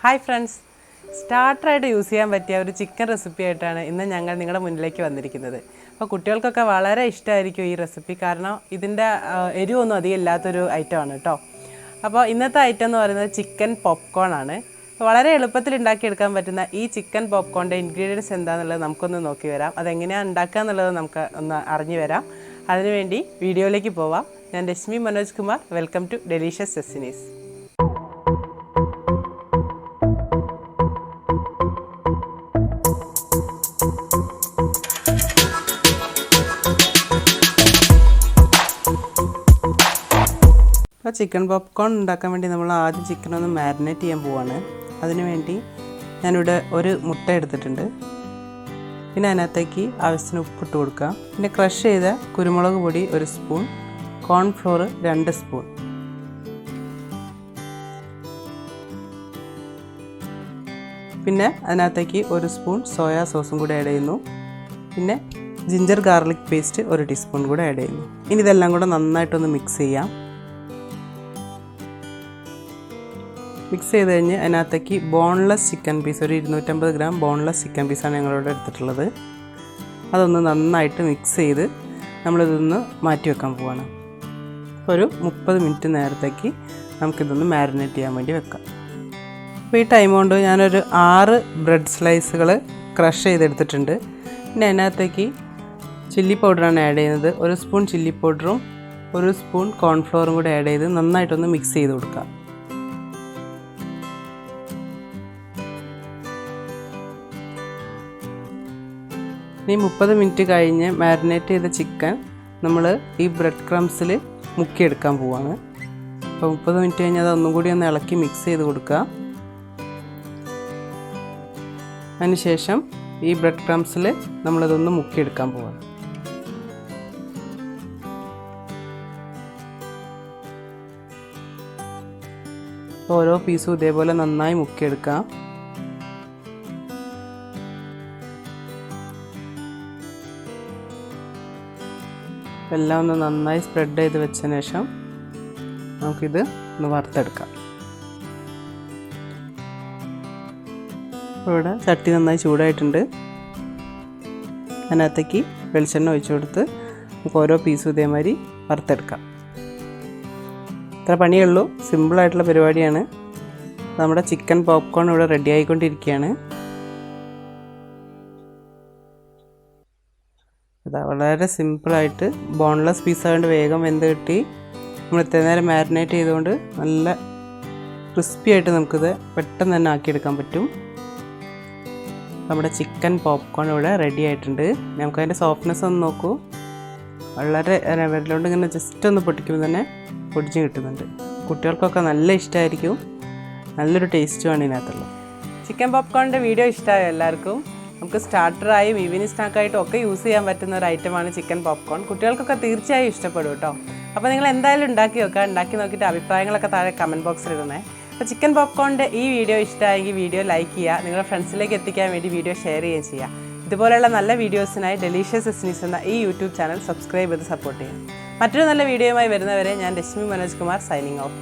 Hi friends, സ്റ്റാർട്ടറായിട്ട് use ചെയ്യാൻ പറ്റിയ ഒരു ചിക്കൻ റെസിപ്പി ആയിട്ടാണ് ഇന്ന് ഞങ്ങൾ നിങ്ങളുടെ മുന്നിലേക്ക് വന്നിരിക്കുന്നത്. അപ്പോൾ കുട്ടികൾക്കൊക്കെ വളരെ ഇഷ്ടമായിരിക്കും ഈ റെസിപ്പി, കാരണം ഇതിൻ്റെ എരിവൊന്നും അധികം ഇല്ലാത്തൊരു ഐറ്റമാണ് കേട്ടോ. അപ്പോൾ ഇന്നത്തെ ഐറ്റം എന്ന് പറയുന്നത് ചിക്കൻ പോപ്കോൺ ആണ്. വളരെ എളുപ്പത്തിൽ ഉണ്ടാക്കിയെടുക്കാൻ പറ്റുന്ന ഈ ചിക്കൻ പോപ്കോണിൻ്റെ ഇൻഗ്രീഡിയൻസ് എന്താണെന്നുള്ളത് നമുക്കൊന്ന് നോക്കി വരാം. അതെങ്ങനെയാണ് ഉണ്ടാക്കുക എന്നുള്ളത് നമുക്ക് ഒന്ന് അറിഞ്ഞു വരാം. അതിനുവേണ്ടി വീഡിയോയിലേക്ക് പോവാം. ഞാൻ Rashmi Manoj Kumar. Welcome to delicious destinies. അപ്പോൾ ചിക്കൻ പോപ്കോൺ ഉണ്ടാക്കാൻ വേണ്ടി നമ്മൾ ആദ്യം ചിക്കൻ ഒന്ന് മാരിനേറ്റ് ചെയ്യാൻ പോവാണ്. അതിനുവേണ്ടി ഞാനിവിടെ ഒരു മുട്ട എടുത്തിട്ടുണ്ട്. പിന്നെ അതിനകത്തേക്ക് ആവശ്യത്തിന് ഉപ്പിട്ട് കൊടുക്കുക. പിന്നെ ക്രഷ് ചെയ്ത കുരുമുളക് പൊടി 1 സ്പൂൺ, കോൺഫ്ലോർ 2 സ്പൂൺ. പിന്നെ അതിനകത്തേക്ക് 1 സ്പൂൺ സോയാ സോസും കൂടി ആഡ് ചെയ്യുന്നു. പിന്നെ ജിഞ്ചർ ഗാർലിക് പേസ്റ്റ് 1 ടീസ്പൂൺ കൂടെ ആഡ് ചെയ്യുന്നു. ഇനി ഇതെല്ലാം കൂടെ നന്നായിട്ടൊന്ന് മിക്സ് ചെയ്യാം. മിക്സ് ചെയ്ത് കഴിഞ്ഞ് അതിനകത്തേക്ക് ബോൺലെസ് ചിക്കൻ പീസ് ഒരു 250 ഗ്രാം ബോൺലെസ് ചിക്കൻ പീസാണ് ഞങ്ങളിവിടെ എടുത്തിട്ടുള്ളത്. അതൊന്ന് നന്നായിട്ട് മിക്സ് ചെയ്ത് നമ്മളിതൊന്ന് മാറ്റി വെക്കാൻ പോവാണ്. അപ്പോൾ ഒരു 30 മിനിറ്റ് നേരത്തേക്ക് നമുക്കിതൊന്ന് മാരിനേറ്റ് ചെയ്യാൻ വേണ്ടി വെക്കാം. അപ്പോൾ ഈ ടൈം കൊണ്ട് ഞാനൊരു 6 ബ്രെഡ് സ്ലൈസുകൾ ക്രഷ് ചെയ്തെടുത്തിട്ടുണ്ട്. പിന്നെ അതിനകത്തേക്ക് ചില്ലി പൗഡറാണ് ആഡ് ചെയ്യുന്നത്. 1 സ്പൂൺ ചില്ലി പൗഡറും 1 സ്പൂൺ കോൺഫ്ലോറും കൂടി ആഡ് ചെയ്ത് നന്നായിട്ടൊന്ന് മിക്സ് ചെയ്ത് കൊടുക്കാം. ഇനി 30 മിനിറ്റ് കഴിഞ്ഞ് മാരിനേറ്റ് ചെയ്ത ചിക്കൻ നമ്മൾ ഈ ബ്രെഡ് ക്രംസിൽ മുക്കിയെടുക്കാൻ പോവാണ്. അപ്പോൾ 30 മിനിറ്റ് കഴിഞ്ഞ് അത് ഒന്നും കൂടി ഒന്ന് ഇളക്കി മിക്സ് ചെയ്ത് കൊടുക്കുക. അതിനുശേഷം ഈ ബ്രെഡ് ക്രംസിൽ നമ്മളിതൊന്ന് മുക്കിയെടുക്കാൻ പോവാണ്. ഓരോ പീസും ഇതേപോലെ നന്നായി മുക്കിയെടുക്കാം. എല്ലാം ഒന്ന് നന്നായി സ്പ്രെഡ് ചെയ്ത് വെച്ചതിന് ശേഷം നമുക്കിത് ഒന്ന് വറുത്തെടുക്കാം. അപ്പോൾ ഇവിടെ ചട്ടി നന്നായി ചൂടായിട്ടുണ്ട്. അതിനകത്തേക്ക് വെളിച്ചെണ്ണ ഒഴിച്ചു കൊടുത്ത് നമുക്ക് ഓരോ പീസും ഇതേമാതിരി വറുത്തെടുക്കാം. ഇത്ര പണിയേ ഉള്ളൂ, സിമ്പിളായിട്ടുള്ള പരിപാടിയാണ്. നമ്മുടെ ചിക്കൻ പോപ്കോൺ ഇവിടെ റെഡി ആയിക്കൊണ്ടിരിക്കുകയാണ്. അതാ വളരെ സിമ്പിളായിട്ട് ബോൺലെസ് പീസ് ആയതുകൊണ്ട് വേഗം വെന്ത് കിട്ടി. നമ്മൾ ഇത്രയും നേരം മാരിനേറ്റ് ചെയ്തുകൊണ്ട് നല്ല ക്രിസ്പി ആയിട്ട് നമുക്കിത് പെട്ടെന്ന് തന്നെ ആക്കിയെടുക്കാൻ പറ്റും. നമ്മുടെ ചിക്കൻ പോപ്കോൺ ഇവിടെ റെഡി ആയിട്ടുണ്ട്. നമുക്കതിൻ്റെ സോഫ്റ്റ്നെസ് ഒന്ന് നോക്കൂ. വളരെ വിരലുകൊണ്ട് ഇങ്ങനെ ജസ്റ്റ് ഒന്ന് പൊട്ടിക്കുമ്പോൾ തന്നെ പൊടിച്ച് കിട്ടുന്നുണ്ട്. കുട്ടികൾക്കൊക്കെ നല്ല ഇഷ്ടമായിരിക്കും. നല്ലൊരു ടേസ്റ്റുമാണ് ഇതിനകത്തുള്ളത്. ചിക്കൻ പോപ്കോണിൻ്റെ വീഡിയോ ഇഷ്ടമായോ എല്ലാവർക്കും? നമുക്ക് സ്റ്റാർട്ടറായും ഈവനിങ് സ്നാക്കായിട്ടും ഒക്കെ യൂസ് ചെയ്യാൻ പറ്റുന്ന ഒരു ഐറ്റമാണ് ചിക്കൻ പോപ്കോൺ. കുട്ടികൾക്കൊക്കെ തീർച്ചയായും ഇഷ്ടപ്പെടും കേട്ടോ. അപ്പോൾ നിങ്ങൾ എന്തായാലും ഉണ്ടാക്കി നോക്കുക. ഉണ്ടാക്കി നോക്കിയിട്ട് അഭിപ്രായങ്ങളൊക്കെ താഴെ കമൻറ്റ് ബോക്സിൽ ഇടുന്നേ. അപ്പോൾ ചിക്കൻ പോപ്കോണിൻ്റെ ഈ വീഡിയോ ഇഷ്ടമായെങ്കിൽ വീഡിയോ ലൈക്ക് ചെയ്യുക. നിങ്ങളുടെ ഫ്രണ്ട്സിലേക്ക് എത്തിക്കാൻ വേണ്ടി വീഡിയോ ഷെയർ ചെയ്യുകയും ചെയ്യുക. ഇതുപോലെയുള്ള നല്ല വീഡിയോസിനായി ഡെലീഷ്യസ് ഡെസ്റ്റിനീസ് എന്ന ഈ യൂട്യൂബ് ചാനൽ സബ്സ്ക്രൈബ് ചെയ്ത് സപ്പോർട്ട് ചെയ്യുക. മറ്റൊരു നല്ല വീഡിയോയുമായി വരുന്നവരെ ഞാൻ രശ്മി മനോജ് കുമാർ സൈനിങ് ഓഫ്.